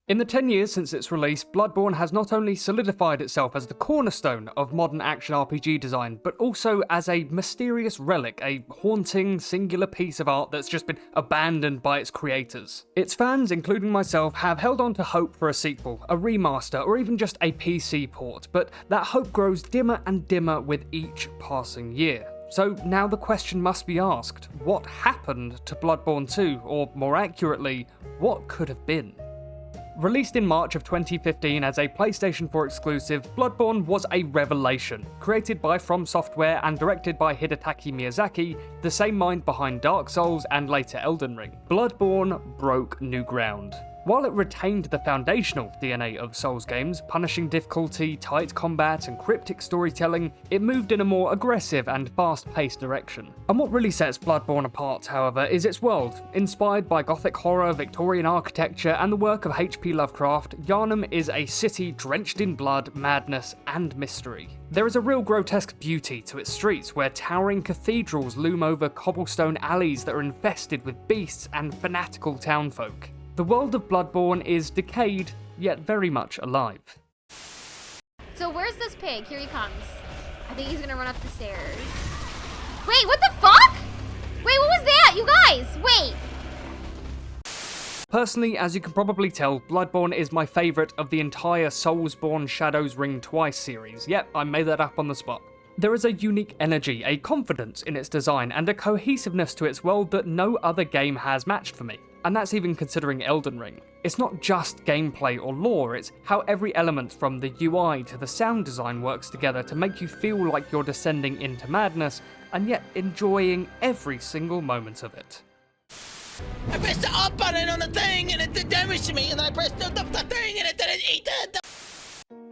In the 10 years since its release, Bloodborne has not only solidified itself as the cornerstone of modern action RPG design, but also as a mysterious relic, a haunting, singular piece of art that's just been abandoned by its creators. Its fans, including myself, have held on to hope for a sequel, a remaster, or even just a PC port, but that hope grows dimmer and dimmer with each passing year. So now the question must be asked, what happened to Bloodborne 2, or more accurately, what could have been? Released in March of 2015 as a PlayStation 4 exclusive, Bloodborne was a revelation. Created by FromSoftware and directed by Hidetaki Miyazaki, the same mind behind Dark Souls and later Elden Ring, Bloodborne broke new ground. While it retained the foundational DNA of Souls games, punishing difficulty, tight combat, and cryptic storytelling, it moved in a more aggressive and fast-paced direction. And what really sets Bloodborne apart, however, is its world. Inspired by gothic horror, Victorian architecture, and the work of H.P. Lovecraft, Yharnam is a city drenched in blood, madness, and mystery. There is a real grotesque beauty to its streets, where towering cathedrals loom over cobblestone alleys that are infested with beasts and fanatical townfolk. The world of Bloodborne is decayed, yet very much alive. So where's this pig? Here he comes. I think he's gonna run up the stairs. Wait, what the fuck? Wait, what was that? You guys, wait. Personally, as you can probably tell, Bloodborne is my favourite of the entire Soulsborne Shadows Ring Twice series. Yep, I made that up on the spot. There is a unique energy, a confidence in its design, and a cohesiveness to its world that no other game has matched for me. And that's even considering Elden Ring. It's not just gameplay or lore, it's how every element from the UI to the sound design works together to make you feel like you're descending into madness, and yet enjoying every single moment of it. I pressed the up button on the thing and it did damage to me, and then I pressed the thing and it didn't eat it.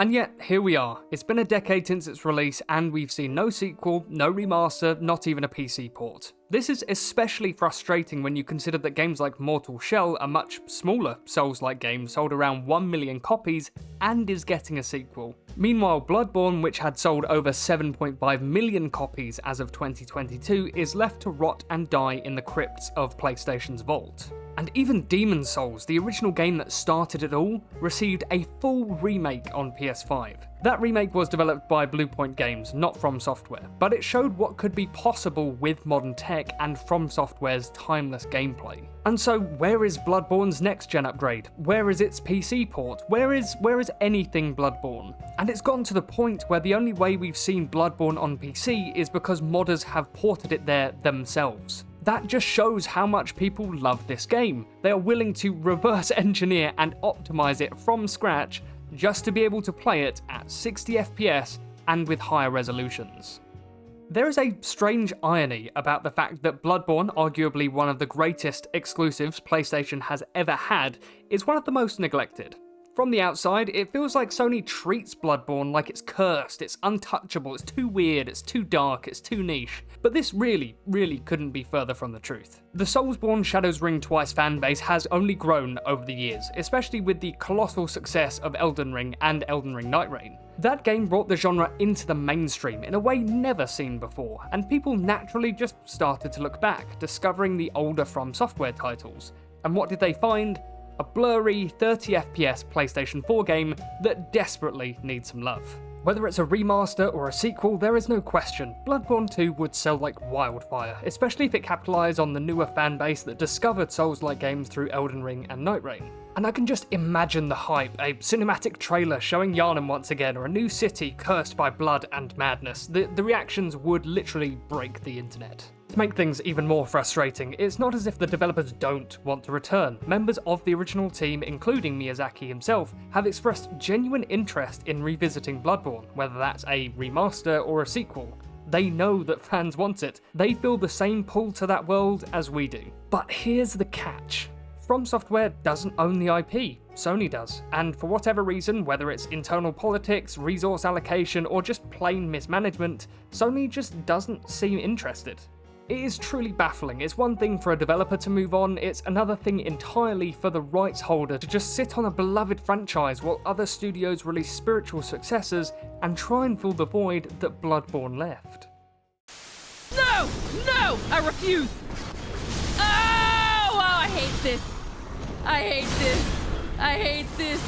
And yet, here we are. It's been a decade since its release, and we've seen no sequel, no remaster, not even a PC port. This is especially frustrating when you consider that games like Mortal Shell, a much smaller Souls-like game, sold around 1 million copies and is getting a sequel. Meanwhile, Bloodborne, which had sold over 7.5 million copies as of 2022, is left to rot and die in the crypts of PlayStation's vault. And even Demon's Souls, the original game that started it all, received a full remake on PS5. That remake was developed by Bluepoint Games, not FromSoftware, but it showed what could be possible with modern tech and FromSoftware's timeless gameplay. And so, where is Bloodborne's next-gen upgrade? Where is its PC port? Where is anything Bloodborne? And it's gotten to the point where the only way we've seen Bloodborne on PC is because modders have ported it there themselves. That just shows how much people love this game. They are willing to reverse engineer and optimize it from scratch just to be able to play it at 60 FPS and with higher resolutions. There is a strange irony about the fact that Bloodborne, arguably one of the greatest exclusives PlayStation has ever had, is one of the most neglected. From the outside, it feels like Sony treats Bloodborne like it's cursed, it's untouchable, it's too weird, it's too dark, it's too niche. But this really couldn't be further from the truth. The Soulsborne Shadows Ring Twice fanbase has only grown over the years, especially with the colossal success of Elden Ring and Elden Ring Night Reign. That game brought the genre into the mainstream in a way never seen before, and people naturally just started to look back, discovering the older FromSoftware titles. And what did they find? A blurry 30 FPS PlayStation 4 game that desperately needs some love. Whether it's a remaster or a sequel, there is no question, Bloodborne 2 would sell like wildfire, especially if it capitalised on the newer fanbase that discovered Souls-like games through Elden Ring and Night Reign. And I can just imagine the hype, a cinematic trailer showing Yharnam once again, or a new city cursed by blood and madness. The reactions would literally break the internet. To make things even more frustrating, it's not as if the developers don't want to return. Members of the original team, including Miyazaki himself, have expressed genuine interest in revisiting Bloodborne, whether that's a remaster or a sequel. They know that fans want it. They feel the same pull to that world as we do. But here's the catch. FromSoftware doesn't own the IP, Sony does, and for whatever reason, whether it's internal politics, resource allocation, or just plain mismanagement, Sony just doesn't seem interested. It is truly baffling. It's one thing for a developer to move on, it's another thing entirely for the rights holder to just sit on a beloved franchise while other studios release spiritual successors and try and fill the void that Bloodborne left. No! No! I refuse! Oh, I hate this! I hate this! I hate this.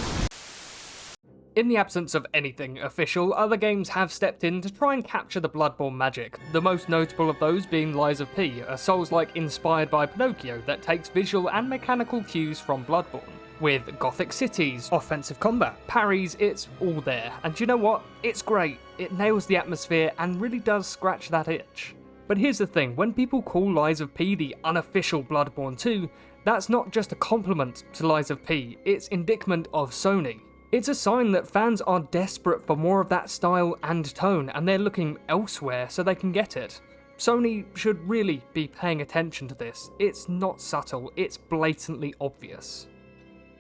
In the absence of anything official, other games have stepped in to try and capture the Bloodborne magic, the most notable of those being Lies of P, a Souls-like inspired by Pinocchio that takes visual and mechanical cues from Bloodborne. With gothic cities, offensive combat, parries, it's all there, and you know what? It's great. It nails the atmosphere and really does scratch that itch. But here's the thing, when people call Lies of P the unofficial Bloodborne 2, that's not just a compliment to Lies of P, it's indictment of Sony. It's a sign that fans are desperate for more of that style and tone, and they're looking elsewhere so they can get it. Sony should really be paying attention to this. It's not subtle, it's blatantly obvious.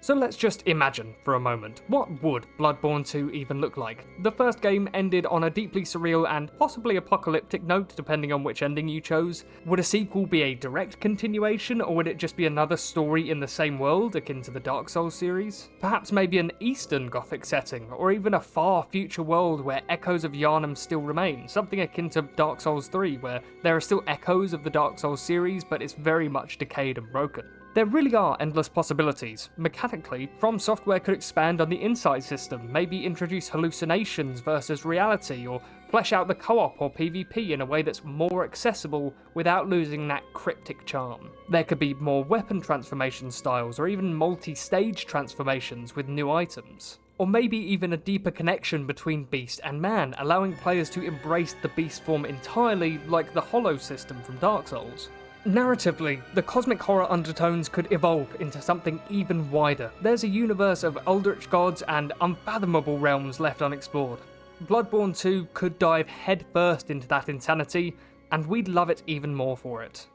So let's just imagine for a moment, what would Bloodborne 2 even look like? The first game ended on a deeply surreal and possibly apocalyptic note, depending on which ending you chose. Would a sequel be a direct continuation, or would it just be another story in the same world, akin to the Dark Souls series? Perhaps maybe an Eastern Gothic setting, or even a far future world where echoes of Yharnam still remain, something akin to Dark Souls 3, where there are still echoes of the Dark Souls series, but it's very much decayed and broken. There really are endless possibilities. Mechanically, FromSoftware could expand on the insight system, maybe introduce hallucinations versus reality, or flesh out the co-op or PvP in a way that's more accessible without losing that cryptic charm. There could be more weapon transformation styles, or even multi-stage transformations with new items. Or maybe even a deeper connection between beast and man, allowing players to embrace the beast form entirely, like the Hollow system from Dark Souls. Narratively, the cosmic horror undertones could evolve into something even wider. There's a universe of eldritch gods and unfathomable realms left unexplored. Bloodborne 2 could dive headfirst into that insanity, and we'd love it even more for it.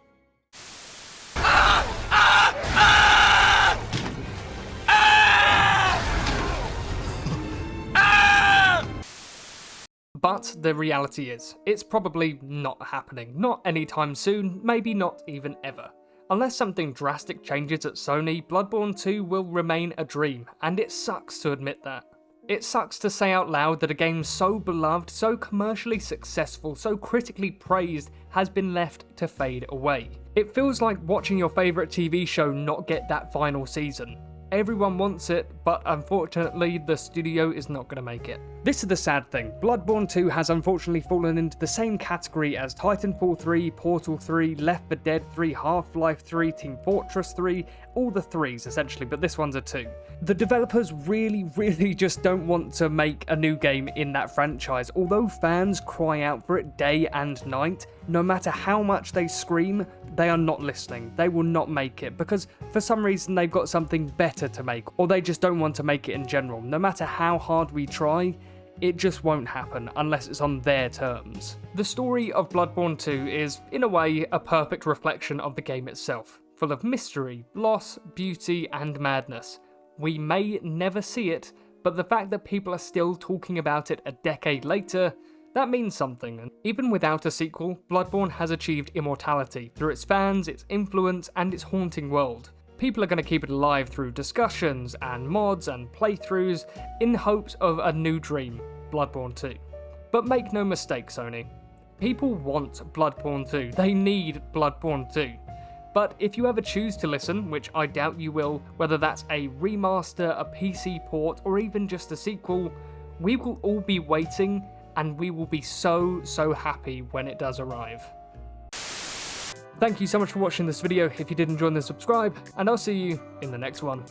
But the reality is, it's probably not happening. Not anytime soon, maybe not even ever. Unless something drastic changes at Sony, Bloodborne 2 will remain a dream, and it sucks to admit that. It sucks to say out loud that a game so beloved, so commercially successful, so critically praised, has been left to fade away. It feels like watching your favourite TV show not get that final season. Everyone wants it, but unfortunately the studio is not going to make it. This is the sad thing, Bloodborne 2 has unfortunately fallen into the same category as Titanfall 3, Portal 3, Left 4 Dead 3, Half-Life 3, Team Fortress 3, all the 3s essentially, but this one's a 2. The developers really just don't want to make a new game in that franchise, although fans cry out for it day and night. No matter how much they scream, they are not listening. They will not make it, because for some reason they've got something better to make, or they just don't want to make it in general. No matter how hard we try, it just won't happen unless it's on their terms. The story of Bloodborne 2 is, in a way, a perfect reflection of the game itself, full of mystery, loss, beauty, and madness. We may never see it, but the fact that people are still talking about it a decade later, that means something, and even without a sequel, Bloodborne has achieved immortality through its fans, its influence, and its haunting world. People are going to keep it alive through discussions and mods and playthroughs in hopes of a new dream, Bloodborne 2. But make no mistake, Sony, people want Bloodborne 2, they need Bloodborne 2. But if you ever choose to listen, which I doubt you will, whether that's a remaster, a PC port, or even just a sequel, we will all be waiting, and we will be so happy when it does arrive. Thank you so much for watching this video. If you did enjoy, then subscribe, and I'll see you in the next one.